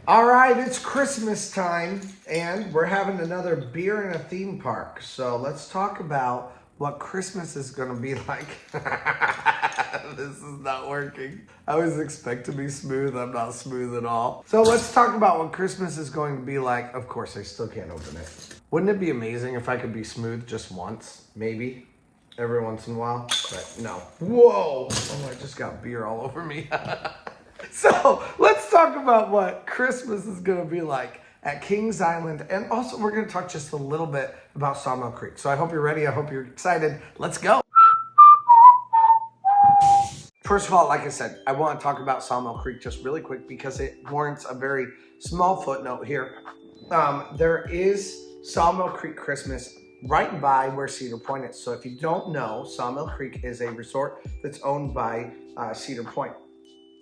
All right, it's Christmas time, and we're having another beer in a theme park. So let's talk about what Christmas is going to be like. This is not working. I was expecting to be smooth. I'm not smooth at all. So let's talk about what Christmas is going to be like. Of course, I still can't open it. Wouldn't it be amazing if I could be smooth just once? Maybe. Every once in a while. But no. Whoa! Oh, I just got beer all over me. So let's talk about what Christmas is going to be like at Kings Island. And also we're going to talk just a little bit about Sawmill Creek. So I hope you're ready. I hope you're excited. Let's go. First of all, like I said, I want to talk about Sawmill Creek just really quick because it warrants a very small footnote here. There is Sawmill Creek Christmas right by where Cedar Point is. So if you don't know, Sawmill Creek is a resort that's owned by Cedar Point.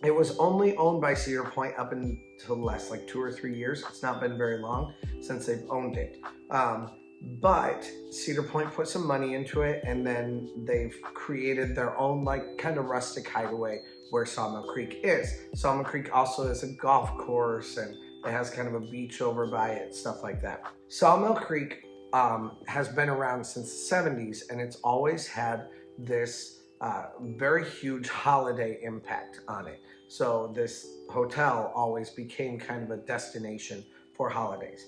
It was only owned by Cedar Point up until the last like 2 or 3 years. It's not been very long since they've owned it. But Cedar Point put some money into it, and then they've created their own like kind of rustic hideaway where Sawmill Creek is. Sawmill Creek also is a golf course, and it has kind of a beach over by it, stuff like that. Sawmill Creek has been around since the 70s, and it's always had this very huge holiday impact on it. So this hotel always became kind of a destination for holidays.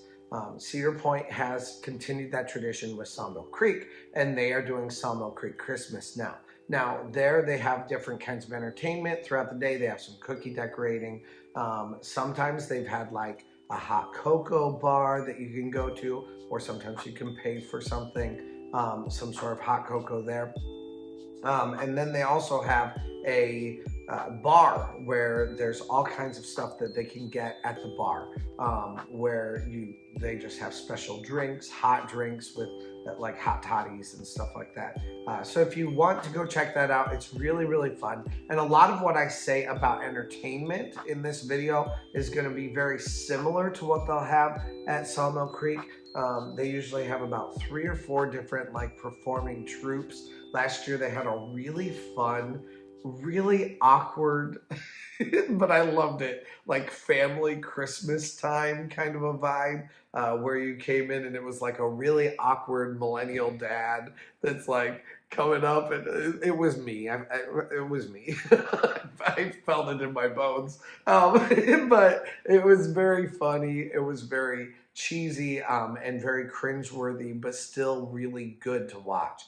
Cedar Point has continued that tradition with Sawmill Creek, and they are doing Sawmill Creek Christmas now. Now, there they have different kinds of entertainment throughout the day. They have some cookie decorating. Sometimes they've had like a hot cocoa bar that you can go to, or sometimes you can pay for something, some sort of hot cocoa there. And then they also have a bar where there's all kinds of stuff that they can get at the bar, where they just have special drinks, hot drinks with like hot toddies and stuff like that. So if you want to go check that out, it's really, really fun. And a lot of what I say about entertainment in this video is going to be very similar to what they'll have at Sawmill Creek. They usually have about 3 or 4 different like performing troupes. Last year they had a really fun, really awkward, but I loved it, like family Christmas time kind of a vibe, where you came in and it was like a really awkward millennial dad that's like coming up, and it was me. It was me. I felt it in my bones. But it was very funny. It was very cheesy and very cringeworthy, but still really good to watch.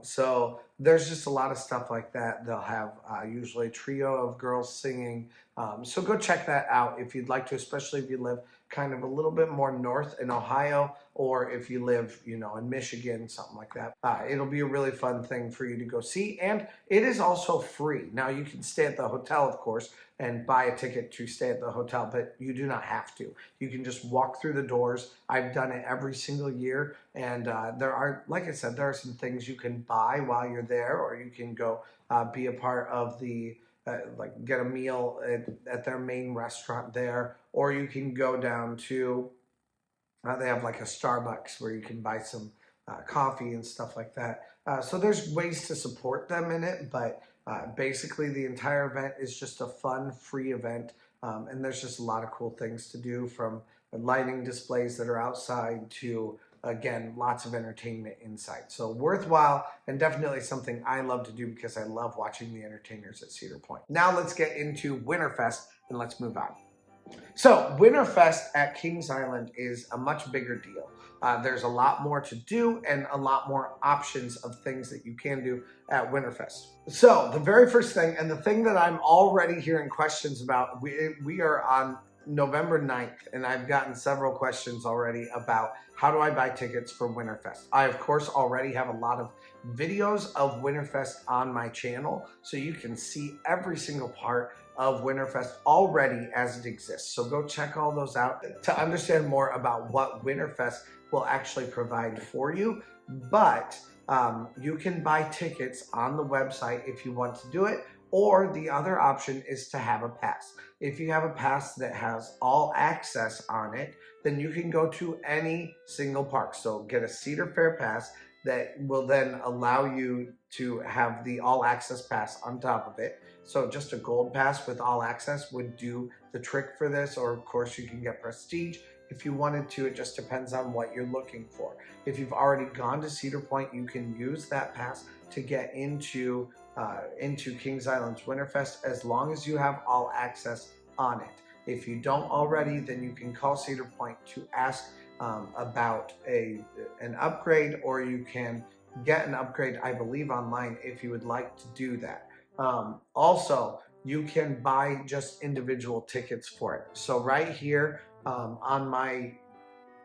So there's just a lot of stuff like that. They'll have usually a trio of girls singing. So go check that out if you'd like to, especially if you live kind of a little bit more north in Ohio, or if you live, in Michigan, something like that. It'll be a really fun thing for you to go see, and it is also free. Now you can stay at the hotel, of course, and buy a ticket to stay at the hotel, but you do not have to. You can just walk through the doors. I've done it every single year, and there are, like I said, there are some things you can buy while you're there, or you can go be a part of the like get a meal at their main restaurant there, or you can go down to they have like a Starbucks where you can buy some coffee and stuff like that. So there's ways to support them in it, but basically the entire event is just a fun, free event, and there's just a lot of cool things to do, from lighting displays that are outside to, again, lots of entertainment inside. So worthwhile, and definitely something I love to do because I love watching the entertainers at Cedar Point. Now let's get into Winterfest, and let's move on. So Winterfest at Kings Island is a much bigger deal. There's a lot more to do and a lot more options of things that you can do at Winterfest. So the very first thing, and the thing that I'm already hearing questions about, we are on November 9th, and I've gotten several questions already about how do I buy tickets for Winterfest. I, of course, already have a lot of videos of Winterfest on my channel, so you can see every single part of Winterfest already as it exists. So go check all those out to understand more about what Winterfest will actually provide for you. But you can buy tickets on the website if you want to do it, or the other option is to have a pass. If you have a pass that has all access on it, then you can go to any single park. So get a Cedar Fair pass that will then allow you to have the all access pass on top of it. So just a gold pass with all access would do the trick for this, or of course you can get prestige if you wanted to. It just depends on what you're looking for. If you've already gone to Cedar Point, you can use that pass to get into Kings Island's Winterfest as long as you have all access on it. If you don't already, then you can call Cedar Point to ask about an upgrade, or you can get an upgrade, I believe, online if you would like to do that. Also, you can buy just individual tickets for it. So right here on my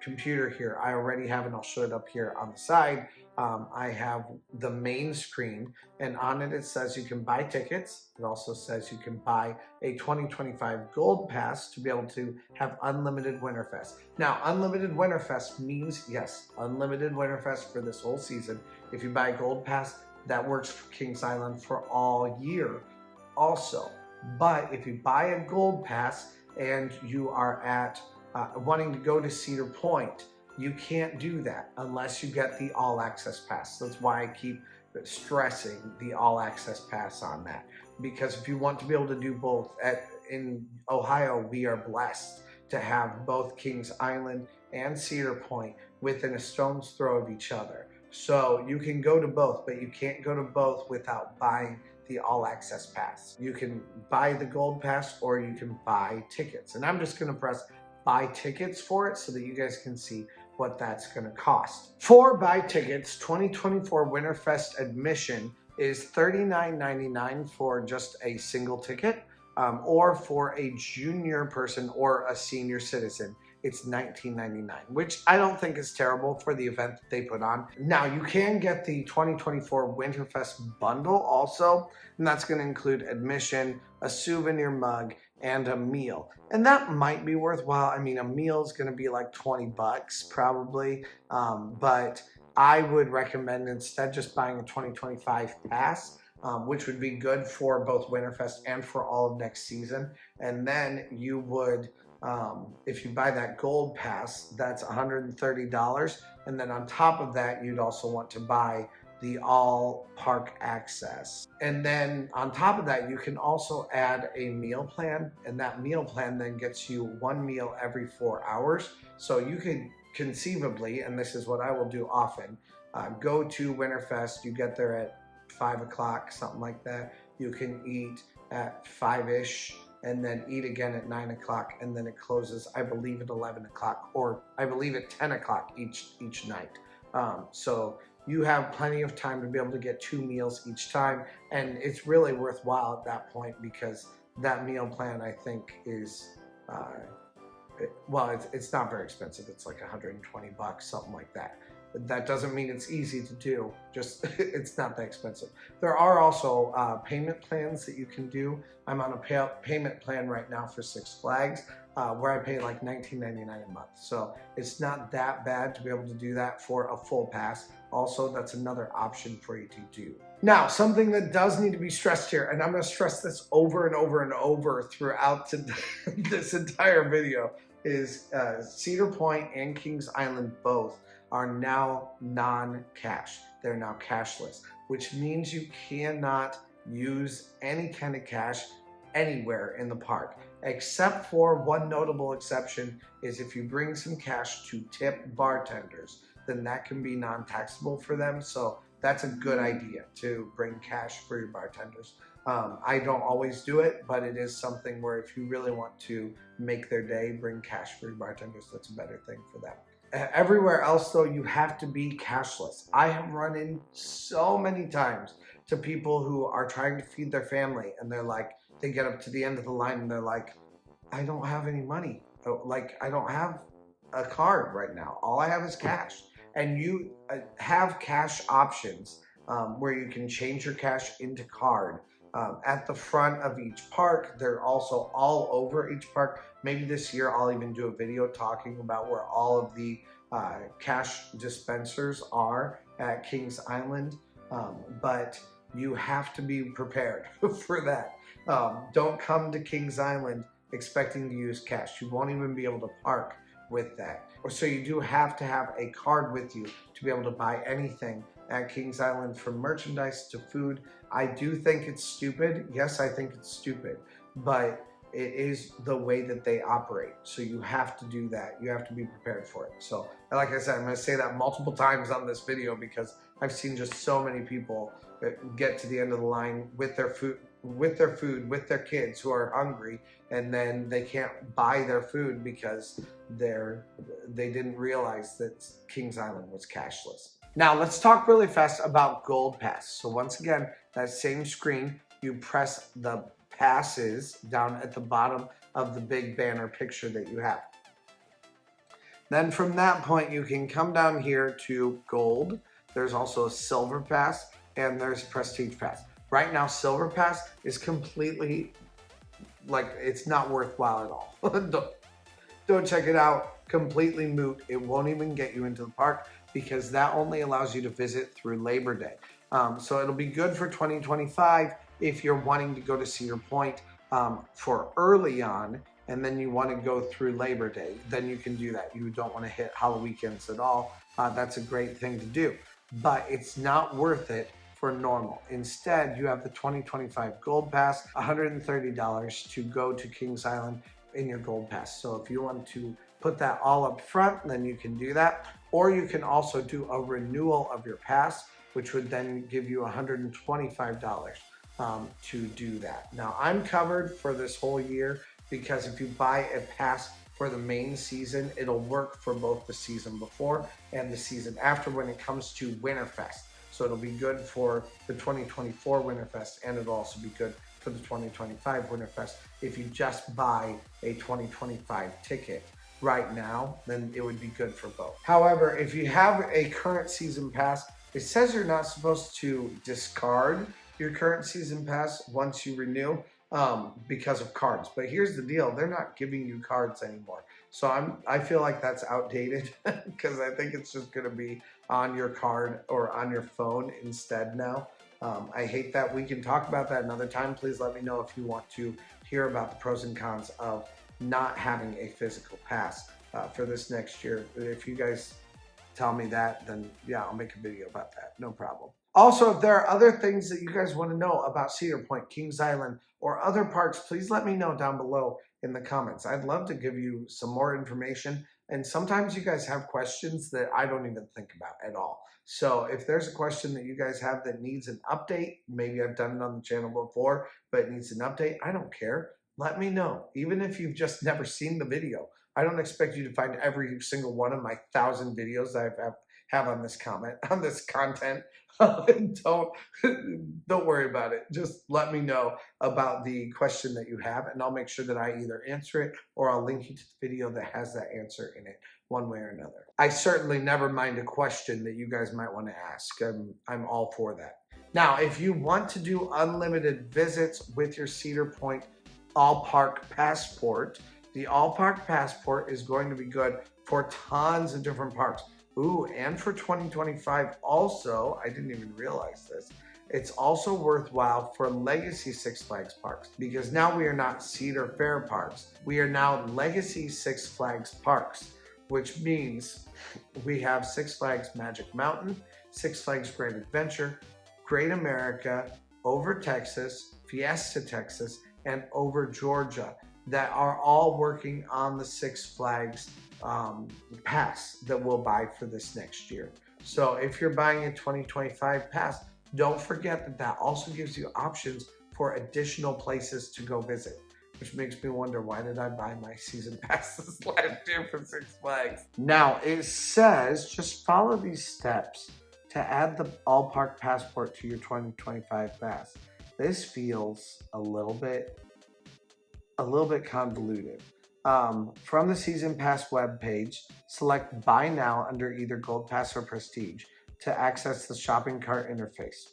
computer here, I already have, and I'll show it up here on the side. I have the main screen, and on it says you can buy tickets. It also says you can buy a 2025 gold pass to be able to have unlimited Winterfest. Now, unlimited Winterfest means, yes, unlimited Winterfest for this whole season. If you buy a gold pass, that works for Kings Island for all year also. But if you buy a gold pass and you are wanting to go to Cedar Point, you can't do that unless you get the all access pass. That's why I keep stressing the all access pass on that, because if you want to be able to do both, in Ohio we are blessed to have both Kings Island and Cedar Point within a stone's throw of each other. So you can go to both, but you can't go to both without buying the all access pass. You can buy the gold pass or you can buy tickets, and I'm just going to press buy tickets for it so that you guys can see what that's going to cost. For buy tickets, 2024 Winterfest admission is $39.99 for just a single ticket, or for a junior person or a senior citizen, it's $19.99, which I don't think is terrible for the event that they put on. Now, you can get the 2024 Winterfest bundle also, and that's going to include admission, a souvenir mug, and a meal. And that might be worthwhile. I mean, a meal is going to be like 20 bucks probably, but I would recommend instead just buying a 2025 pass, which would be good for both Winterfest and for all of next season. And then you would, if you buy that gold pass, that's $130. And then on top of that, you'd also want to buy the all park access. And then on top of that, you can also add a meal plan, and that meal plan then gets you one meal every 4 hours. So you could conceivably, and this is what I will do often, go to Winterfest, you get there at 5 o'clock, something like that. You can eat at 5-ish and then eat again at 9 o'clock, and then it closes, I believe, at 11 o'clock, or I believe at 10 o'clock each night. So you have plenty of time to be able to get 2 meals each time, and it's really worthwhile at that point, because that meal plan, I think, is it's not very expensive. It's like 120 bucks, something like that. But that doesn't mean it's easy to do, just it's not that expensive. There are also payment plans that you can do. I'm on a payment plan right now for Six Flags, where I pay like $19.99 a month. So it's not that bad to be able to do that for a full pass. Also, that's another option for you to do. Now, something that does need to be stressed here, and I'm going to stress this over and over and over throughout this entire video, is Cedar Point and Kings Island both are now non-cash. They're now cashless, which means you cannot use any kind of cash anywhere in the park, except for one notable exception is if you bring some cash to tip bartenders, then that can be non-taxable for them. So that's a good idea to bring cash for your bartenders. I don't always do it, but it is something where if you really want to make their day, bring cash for your bartenders. That's a better thing for them. Everywhere else, though, you have to be cashless. I have run in so many times to people who are trying to feed their family, and they're like, they get up to the end of the line and they're like, I don't have any money. Like, I don't have a card right now. All I have is cash. And you have cash options where you can change your cash into card. At the front of each park, they're also all over each park. Maybe this year I'll even do a video talking about where all of the cash dispensers are at Kings Island, but you have to be prepared for that. Don't come to Kings Island expecting to use cash. You won't even be able to park with that. So you do have to have a card with you to be able to buy anything at Kings Island, from merchandise to food. I do think it's stupid. Yes, I think it's stupid, but it is the way that they operate. So you have to do that. You have to be prepared for it. So like I said, I'm going to say that multiple times on this video because I've seen just so many people get to the end of the line with their food, with their kids who are hungry, and then they can't buy their food because they didn't realize that Kings Island was cashless. Now let's talk really fast about Gold Pass. So once again, that same screen, you press the passes down at the bottom of the big banner picture that you have. Then from that point, you can come down here to Gold. There's also a Silver Pass and there's Prestige Pass. Right now, Silver Pass is completely, like, it's not worthwhile at all. Don't check it out. Completely moot. It won't even get you into the park because that only allows you to visit through Labor Day. So it'll be good for 2025 if you're wanting to go to Cedar Point for early on, and then you want to go through Labor Day, then you can do that. You don't want to hit Halloween weekends at all. That's a great thing to do, but it's not worth it for normal. Instead, you have the 2025 Gold Pass, $130 to go to Kings Island in your Gold Pass. So if you want to put that all up front, then you can do that. Or you can also do a renewal of your pass, which would then give you $125 to do that. Now, I'm covered for this whole year because if you buy a pass for the main season, it'll work for both the season before and the season after when it comes to Winterfest. So it'll be good for the 2024 Winterfest, and it'll also be good for the 2025 Winterfest. If you just buy a 2025 ticket right now, then it would be good for both. However, if you have a current season pass, it says you're not supposed to discard your current season pass once you renew because of cards. But here's the deal, they're not giving you cards anymore. So I feel like that's outdated because I think it's just gonna be on your card or on your phone instead now. I hate that. We can talk about that another time. Please let me know if you want to hear about the pros and cons of not having a physical pass for this next year. If you guys tell me that, then yeah, I'll make a video about that, no problem. Also, if there are other things that you guys want to know about Cedar Point, Kings Island, or other parks, please let me know down below in the comments. I'd love to give you some more information, and sometimes you guys have questions that I don't even think about at all. So if there's a question that you guys have that needs an update, maybe I've done it on the channel before, but it needs an update, I don't care. Let me know, even if you've just never seen the video. I don't expect you to find every single one of my 1,000 videos that I have on this content. Don't worry about it. Just let me know about the question that you have, and I'll make sure that I either answer it or I'll link you to the video that has that answer in it one way or another. I certainly never mind a question that you guys might want to ask. I'm all for that. Now, if you want to do unlimited visits with your Cedar Point All Park Passport, the All Park Passport is going to be good for tons of different parks. Ooh, and for 2025 also, I didn't even realize this, it's also worthwhile for Legacy Six Flags parks, because now we are not Cedar Fair parks. We are now Legacy Six Flags parks, which means we have Six Flags Magic Mountain, Six Flags Great Adventure, Great America, Over Texas, Fiesta Texas, and Over Georgia that are all working on the Six Flags pass that we'll buy for this next year. So if you're buying a 2025 pass, don't forget that that also gives you options for additional places to go visit, which makes me wonder, why did I buy my season passes last year for Six Flags? Now it says just follow these steps to add the All Park Passport to your 2025 pass. This feels a little bit convoluted. From the Season Pass webpage, select Buy Now under either Gold Pass or Prestige to access the shopping cart interface.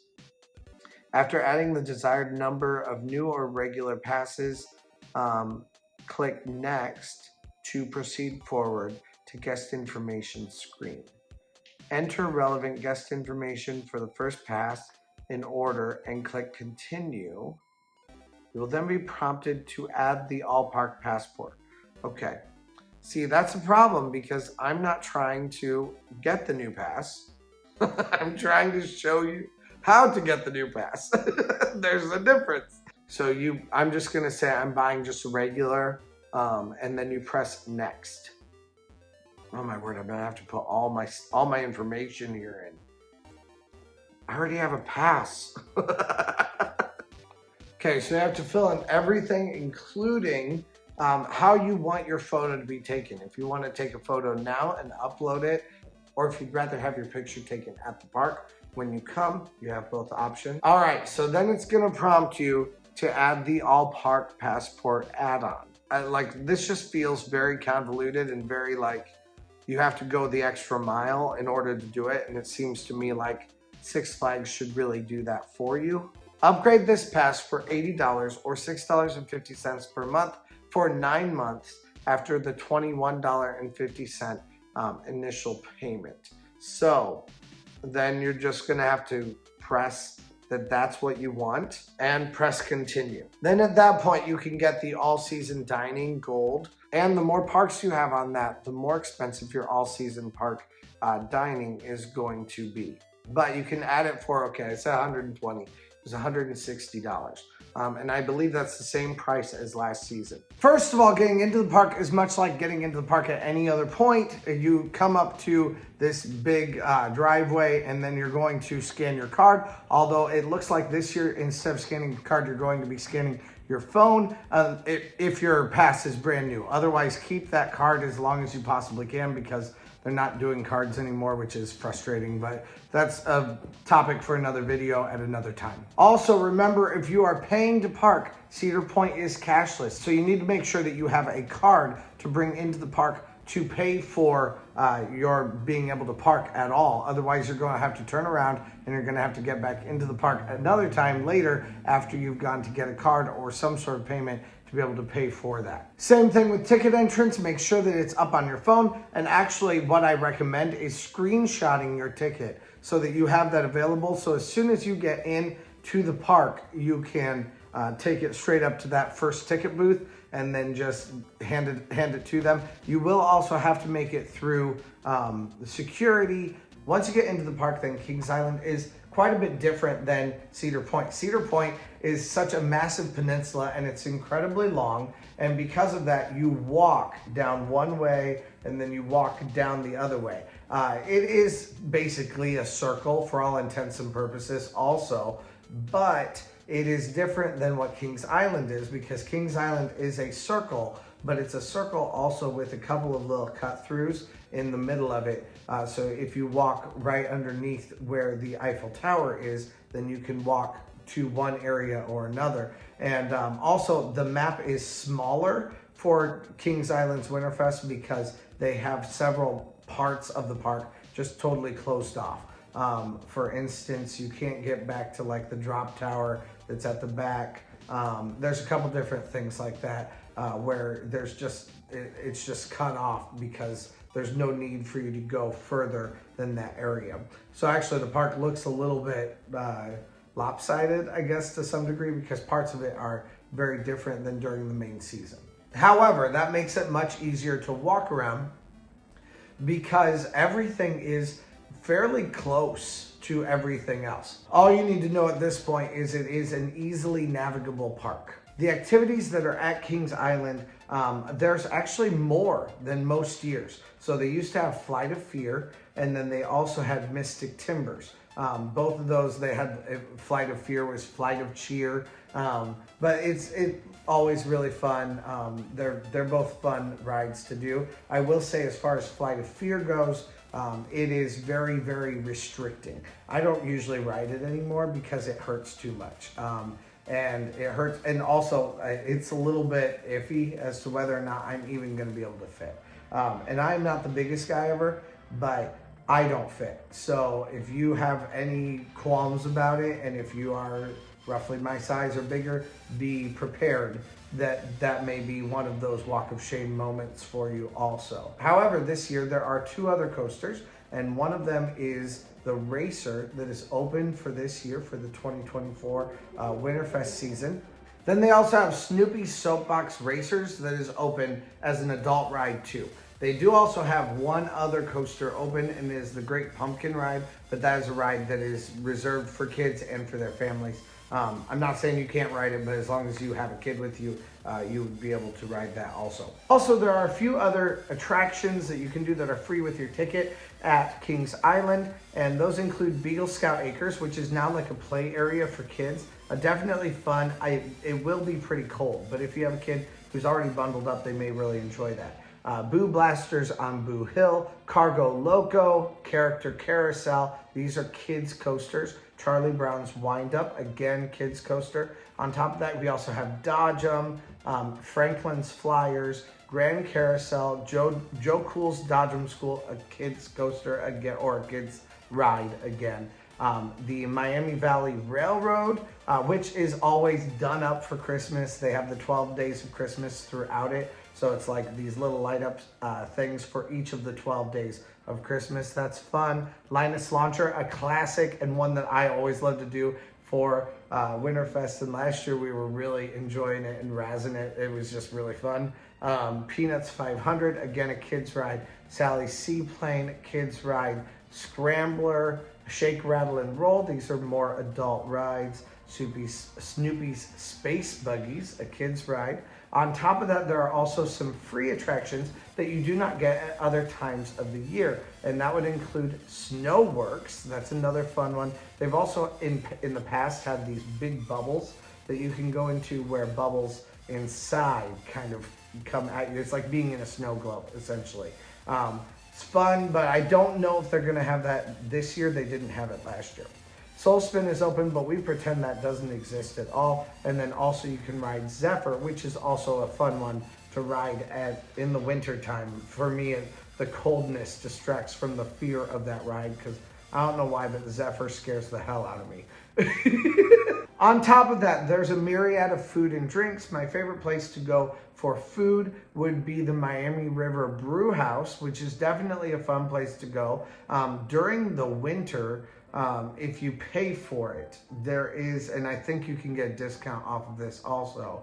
After adding the desired number of new or regular passes, click Next to proceed forward to Guest Information screen. Enter relevant guest information for the first pass in order and click Continue. You will then be prompted to add the All Park Passport. Okay, see, that's a problem because I'm not trying to get the new pass. I'm trying to show you how to get the new pass. There's a difference. So I'm just gonna say I'm buying just a regular, and then you press next. Oh my word, I'm gonna have to put all my information here in. I already have a pass. Okay, so you have to fill in everything, including how you want your photo to be taken. If you want to take a photo now and upload it, or if you'd rather have your picture taken at the park when you come, you have both options. All right, so then it's gonna prompt you to add the All Park Passport add-on. Like, this just feels very convoluted and very like you have to go the extra mile in order to do it, and it seems to me like Six Flags should really do that for you. Upgrade this pass for $80 or $6.50 per month for 9 months after the $21.50 initial payment. So then you're just gonna have to press that's what you want and press continue. Then at that point you can get the all season dining gold, and the more parks you have on that, the more expensive your all season park dining is going to be. But you can add it for, okay, it's $120. It's $160. And I believe that's the same price as last season. First of all, getting into the park is much like getting into the park at any other point. You come up to this big driveway, and then you're going to scan your card. Although it looks like this year, instead of scanning your card, you're going to be scanning your phone if your pass is brand new. Otherwise, keep that card as long as you possibly can, because they're not doing cards anymore, which is frustrating, but that's a topic for another video at another time. Also, remember, if you are paying to park, Cedar Point is cashless, so you need to make sure that you have a card to bring into the park to pay for your being able to park at all. Otherwise, you're going to have to turn around and you're going to have to get back into the park another time later after you've gone to get a card or some sort of payment to be able to pay for that. Same thing with ticket entrance. Make sure that it's up on your phone. And actually, what I recommend is screenshotting your ticket so that you have that available. So as soon as you get in to the park, you can take it straight up to that first ticket booth and then just hand it to them. You will also have to make it through the security. Once you get into the park, then Kings Island is quite a bit different than Cedar Point. Cedar Point is such a massive peninsula and it's incredibly long, and because of that, you walk down one way and then you walk down the other way. It is basically a circle for all intents and purposes also, but it is different than what Kings Island is, because Kings Island is a circle, but it's a circle also with a couple of little cut-throughs in the middle of it. So if you walk right underneath where the Eiffel Tower is, then you can walk to one area or another. And also the map is smaller for Kings Island's Winterfest because they have several parts of the park just totally closed off. For instance, you can't get back to like the drop tower that's at the back. There's a couple different things like that where it's just cut off because there's no need for you to go further than that area. So actually the park looks a little bit lopsided, I guess, to some degree, because parts of it are very different than during the main season. However, that makes it much easier to walk around because everything is fairly close to everything else. All you need to know at this point is it is an easily navigable park. The activities that are at Kings Island, there's actually more than most years. So they used to have Flight of Fear, and then they also had Mystic Timbers. Both of those, they had Flight of Fear was Flight of Cheer, but it's always really fun. They're both fun rides to do. I will say, as far as Flight of Fear goes, it is very, very restricting. I don't usually ride it anymore because it hurts too much. And it hurts, and also it's a little bit iffy as to whether or not I'm even going to be able to fit. And I'm not the biggest guy ever, but I don't fit. So if you have any qualms about it, and if you are roughly my size or bigger, be prepared that that may be one of those walk of shame moments for you also. However, this year there are two other coasters, and one of them is the Racer that is open for this year for the 2024 Winterfest season. Then they also have Snoopy's Soapbox Racers that is open as an adult ride too. They do also have one other coaster open, and it is the Great Pumpkin Ride, but that is a ride that is reserved for kids and for their families. I'm not saying you can't ride it, but as long as you have a kid with you, you would be able to ride that also. Also, there are a few other attractions that you can do that are free with your ticket at Kings Island, and those include Beagle Scout Acres, which is now like a play area for kids. Definitely fun. It will be pretty cold, but if you have a kid who's already bundled up, they may really enjoy that. Boo Blasters on Boo Hill, Cargo Loco, Character Carousel. These are kids coasters. Charlie Brown's Wind Up, again, kids coaster. On top of that, we also have Dodge 'em, Franklin's Flyers, Grand Carousel, Joe Cool's Dodge 'em School, a kids coaster again, or a kids ride again. The Miami Valley Railroad, which is always done up for Christmas. They have the 12 days of Christmas throughout it. So it's like these little light up things for each of the 12 days of Christmas. That's fun. Linus Launcher, a classic and one that I always love to do for Winterfest. And last year we were really enjoying it and razzing it. It was just really fun. Peanuts 500, again, a kids ride. Sally's Seaplane, kids ride. Scrambler, Shake, Rattle, and Roll. These are more adult rides. Snoopy's Space Buggies, a kids ride. On top of that, there are also some free attractions that you do not get at other times of the year, and that would include Snowworks. That's another fun one. They've also in the past had these big bubbles that you can go into, where bubbles inside kind of come at you. It's like being in a snow globe, essentially. It's fun, but I don't know if they're going to have that this year. They didn't have it last year. Soul Spin is open, but we pretend that doesn't exist at all. And then also you can ride Zephyr, which is also a fun one to ride in the winter time. For me, the coldness distracts from the fear of that ride, because I don't know why, but the Zephyr scares the hell out of me. On top of that, there's a myriad of food and drinks. My favorite place to go for food would be the Miami River Brew House, which is definitely a fun place to go. During the winter, if you pay for it, there is, and I think you can get a discount off of this also,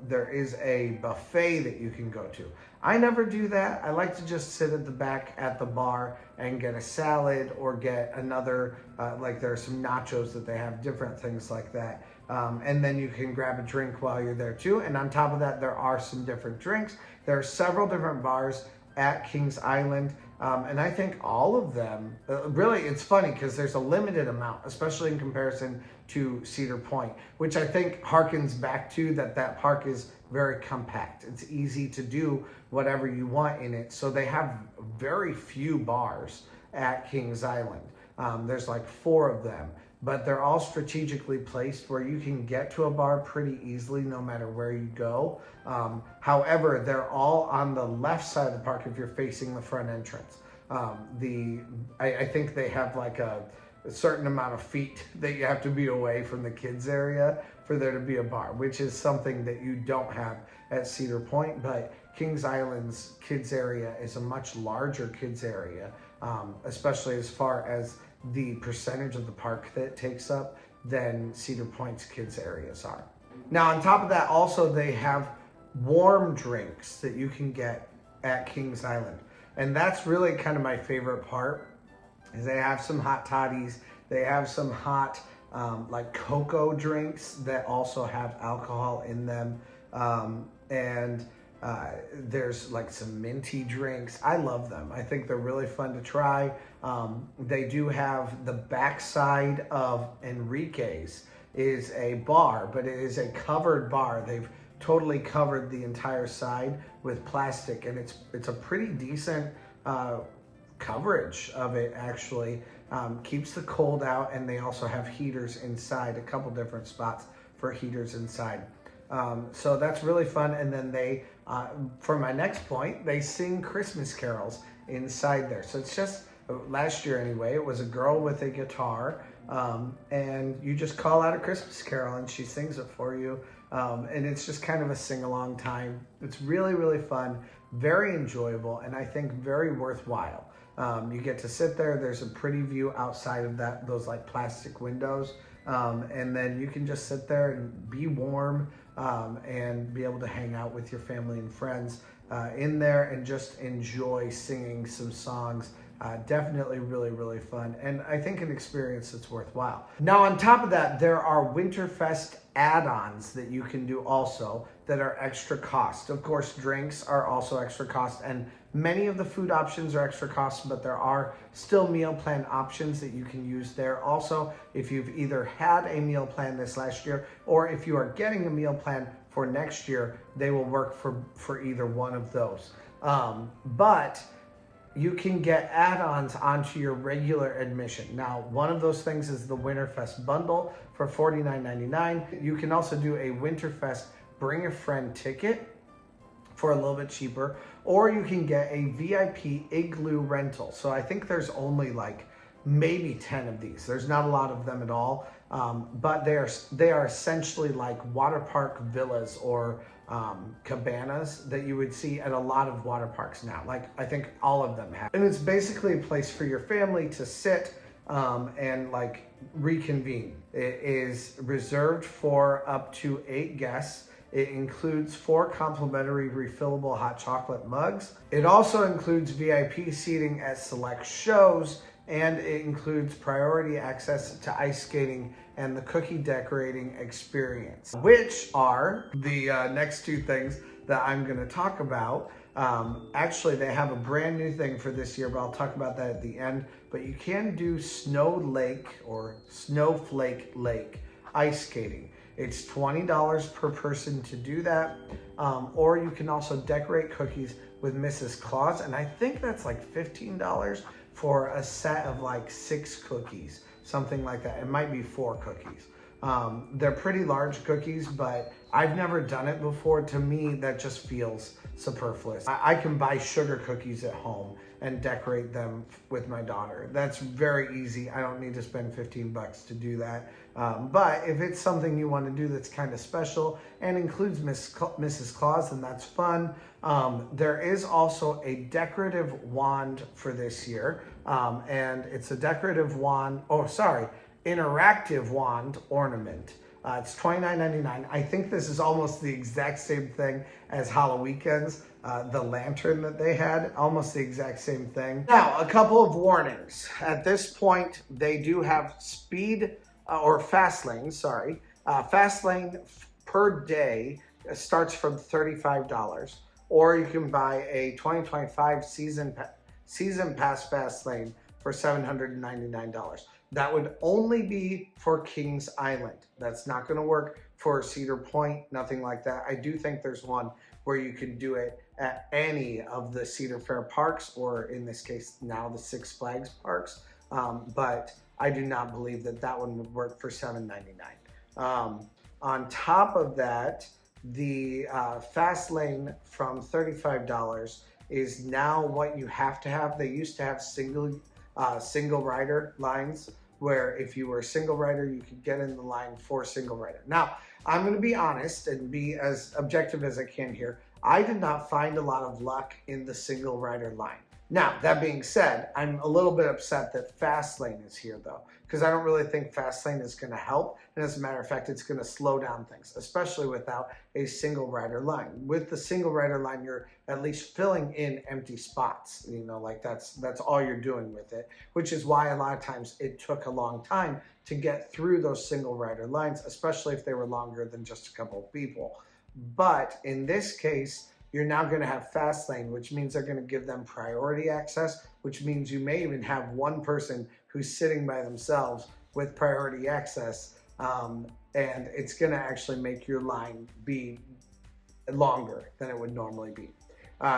there is a buffet that you can go to. I never do that. I like to just sit at the back at the bar and get a salad, or get another, like there are some nachos that they have, different things like that. And then you can grab a drink while you're there too. And on top of that, there are some different drinks. There are several different bars at Kings Island. And I think all of them, really, it's funny because there's a limited amount, especially in comparison to Cedar Point, which I think harkens back to that park is very compact. It's easy to do whatever you want in it. So they have very few bars at Kings Island. There's like 4 of them, but they're all strategically placed where you can get to a bar pretty easily no matter where you go. However, they're all on the left side of the park if you're facing the front entrance. I think they have like a certain amount of feet that you have to be away from the kids area for there to be a bar, which is something that you don't have at Cedar Point. But Kings Island's kids area is a much larger kids area, especially as far as the percentage of the park that it takes up than Cedar Point's kids areas are. Now, on top of that, also they have warm drinks that you can get at Kings Island. And that's really kind of my favorite part, is they have some hot toddies. They have some hot like cocoa drinks that also have alcohol in them. There's like some minty drinks. I love them. I think they're really fun to try. They do have the backside of Enrique's is a bar, but it is a covered bar. They've totally covered the entire side with plastic, and it's a pretty decent coverage of it, actually. Keeps the cold out, and they also have heaters inside, a couple different spots for heaters inside. So that's really fun. And then they, for my next point, they sing Christmas carols inside there. So it's just, last year anyway, it was a girl with a guitar, and you just call out a Christmas carol and she sings it for you. And it's just kind of a sing-along time. It's really, really fun, very enjoyable, and I think very worthwhile. You get to sit there. There's a pretty view outside of those like plastic windows. And then you can just sit there and be warm. and be able to hang out with your family and friends in there and just enjoy singing some songs. Definitely really, really fun, and I think an experience that's worthwhile. Now, on top of that, there are Winterfest add-ons that you can do also that are extra cost. Of course, drinks are also extra cost, and many of the food options are extra cost, but there are still meal plan options that you can use there. Also, if you've either had a meal plan this last year, or if you are getting a meal plan for next year, they will work for either one of those. But you can get add-ons onto your regular admission. Now, one of those things is the Winterfest bundle for $49.99. You can also do a Winterfest bring a friend ticket for a little bit cheaper, or you can get a VIP igloo rental. So I think there's only like maybe 10 of these. There's not a lot of them at all, but they are essentially like water park villas or cabanas that you would see at a lot of water parks now. Like, I think all of them have. And it's basically a place for your family to sit and like reconvene. It is reserved for up to 8 guests. It includes 4 complimentary refillable hot chocolate mugs. It also includes VIP seating at select shows, and it includes priority access to ice skating and the cookie decorating experience, which are the next 2 things that I'm gonna talk about. Actually, they have a brand new thing for this year, but I'll talk about that at the end. But you can do Snow Lake or Snowflake Lake ice skating. It's $20 per person to do that, or you can also decorate cookies with Mrs. Claus, and I think that's like $15 for a set of like 6 cookies, something like that. It might be 4 cookies. They're pretty large cookies, but I've never done it before. To me, that just feels superfluous. I can buy sugar cookies at home and decorate them with my daughter. That's very easy. I don't need to spend 15 bucks to do that. But if it's something you want to do that's kind of special and includes Mrs. Claus, then that's fun. There is also a decorative wand for this year. And it's a decorative wand, interactive wand ornament. It's $29.99. I think this is almost the exact same thing as Halloween's, the lantern that they had, almost the exact same thing. Now, a couple of warnings. At this point, they do have fast lanes, fast lane per day starts from $35, or you can buy a 2025 season pass fast lane for $799. That would only be for Kings Island. That's not going to work for Cedar Point, nothing like that. I do think there's one where you can do it at any of the Cedar Fair parks, or in this case now the Six Flags parks, but I do not believe that that one would work for $799. On top of that, the fast lane from $35 is now what you have to have. They used to have single rider lines, where if you were a single rider, you could get in the line for single rider. Now, I'm going to be honest and be as objective as I can here. I did not find a lot of luck in the single rider line. Now, that being said, I'm a little bit upset that Fastlane is here though, because I don't really think Fastlane is going to help. And as a matter of fact, it's going to slow down things, especially without a single rider line. With the single rider line, you're at least filling in empty spots. You know, like that's all you're doing with it, which is why a lot of times it took a long time to get through those single rider lines, especially if they were longer than just a couple of people. But in this case, you're now going to have fast lane, which means they're going to give them priority access, which means you may even have one person who's sitting by themselves with priority access, and it's going to actually make your line be longer than it would normally be.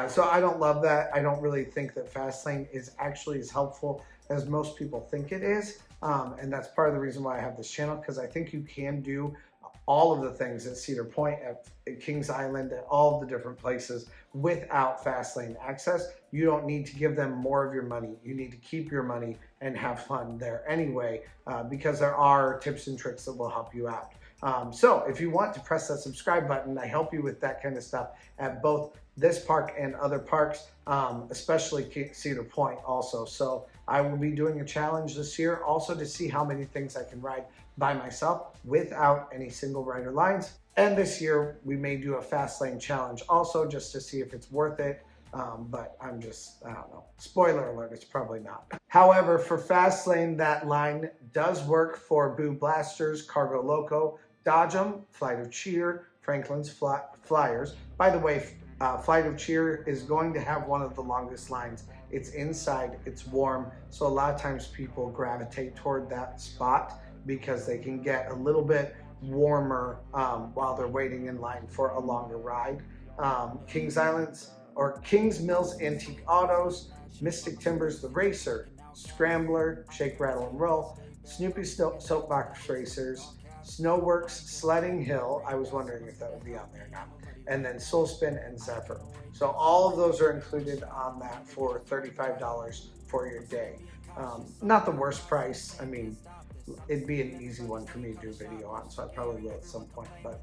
So I don't love that. I don't really think that fast lane is actually as helpful as most people think it is, and that's part of the reason why I have this channel, because I think you can do all of the things at Cedar Point, at Kings Island, at all of the different places without fast lane access. You don't need to give them more of your money. You need to keep your money and have fun there anyway, because there are tips and tricks that will help you out. So if you want to press that subscribe button, I help you with that kind of stuff at both this park and other parks, especially Cedar Point also. So I will be doing a challenge this year also to see how many things I can ride by myself without any single rider lines. And this year we may do a fast lane challenge also, just to see if it's worth it. But I don't know. Spoiler alert, it's probably not. However, for fast lane, that line does work for Boo Blasters, Cargo Loco, Dodge 'em, Flight of Cheer, Franklin's Flyers. By the way, Flight of Cheer is going to have one of the longest lines. It's inside, it's warm, so a lot of times people gravitate toward that spot because they can get a little bit warmer while they're waiting in line for a longer ride. Kings Island's or Kings Mills Antique Autos, Mystic Timbers The Racer, Scrambler, Shake, Rattle, and Roll, Snoopy Soapbox Racers, Snowworks Sledding Hill, I was wondering if that would be on there now, and then Soul Spin and Zephyr. So all of those are included on that for $35 for your day. Not the worst price. I mean, it'd be an easy one for me to do a video on, so I probably will at some point, but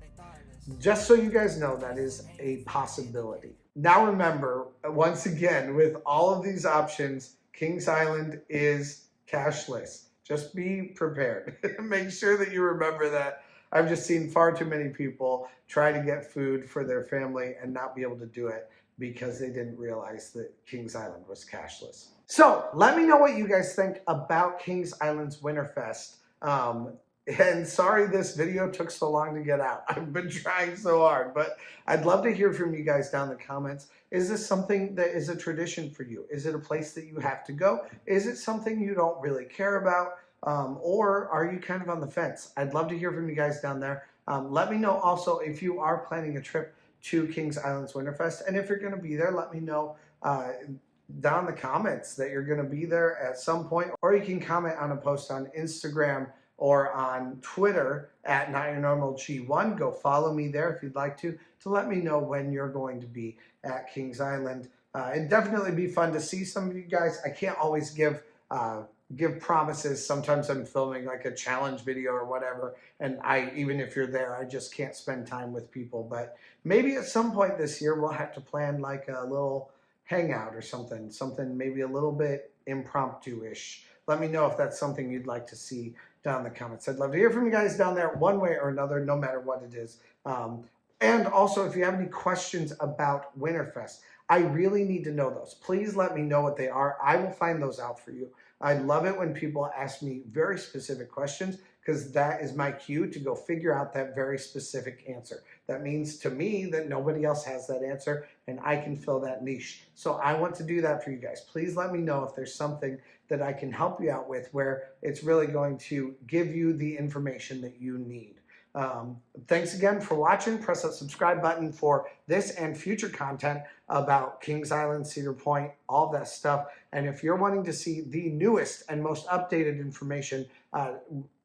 just so you guys know, that is a possibility. Now remember, once again, with all of these options, Kings Island is cashless. Just be prepared. Make sure that you remember that. I've just seen far too many people try to get food for their family and not be able to do it because they didn't realize that Kings Island was cashless. So let me know what you guys think about Kings Island's Winterfest. And sorry this video took so long to get out. I've been trying so hard, but I'd love to hear from you guys down in the comments. Is this something that is a tradition for you? Is it a place that you have to go? Is it something you don't really care about? Or are you kind of on the fence? I'd love to hear from you guys down there. Let me know also if you are planning a trip to Kings Island's Winterfest. And if you're going to be there, let me know down in the comments that you're going to be there at some point. Or you can comment on a post on Instagram or on Twitter at NotYourNormalG1. Go follow me there if you'd like to let me know when you're going to be at Kings Island. It'd definitely be fun to see some of you guys. I can't always give promises. Sometimes I'm filming like a challenge video or whatever, and even if you're there, I just can't spend time with people. But maybe at some point this year, we'll have to plan like a little hangout or something maybe a little bit impromptu-ish. Let me know if that's something you'd like to see down in the comments. I'd love to hear from you guys down there one way or another, no matter what it is. And also, if you have any questions about Winterfest, I really need to know those. Please let me know what they are. I will find those out for you. I love it when people ask me very specific questions because that is my cue to go figure out that very specific answer. That means to me that nobody else has that answer and I can fill that niche. So I want to do that for you guys. Please let me know if there's something that I can help you out with where it's really going to give you the information that you need. Thanks again for watching. Press that subscribe button for this and future content about Kings Island, Cedar Point, all that stuff. And if you're wanting to see the newest and most updated information,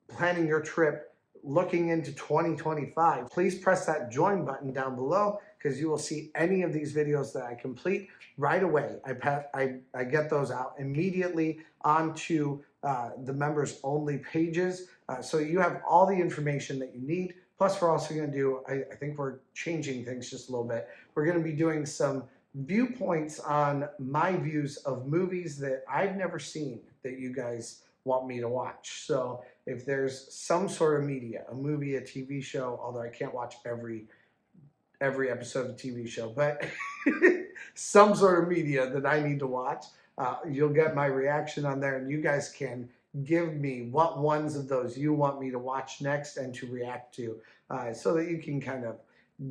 planning your trip, looking into 2025, please press that join button down below because you will see any of these videos that I complete right away. I get those out immediately onto the members only pages. So you have all the information that you need. Plus we're also going to do, I think we're changing things just a little bit. We're going to be doing some viewpoints on my views of movies that I've never seen that you guys want me to watch. So if there's some sort of media, a movie, a TV show, although I can't watch every episode of a TV show, but some sort of media that I need to watch, you'll get my reaction on there and you guys can give me what ones of those you want me to watch next and to react to so that you can kind of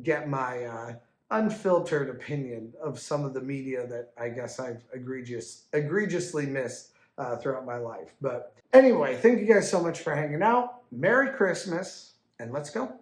get my unfiltered opinion of some of the media that I guess I've egregiously missed throughout my life. But anyway, thank you guys so much for hanging out. Merry Christmas, and let's go.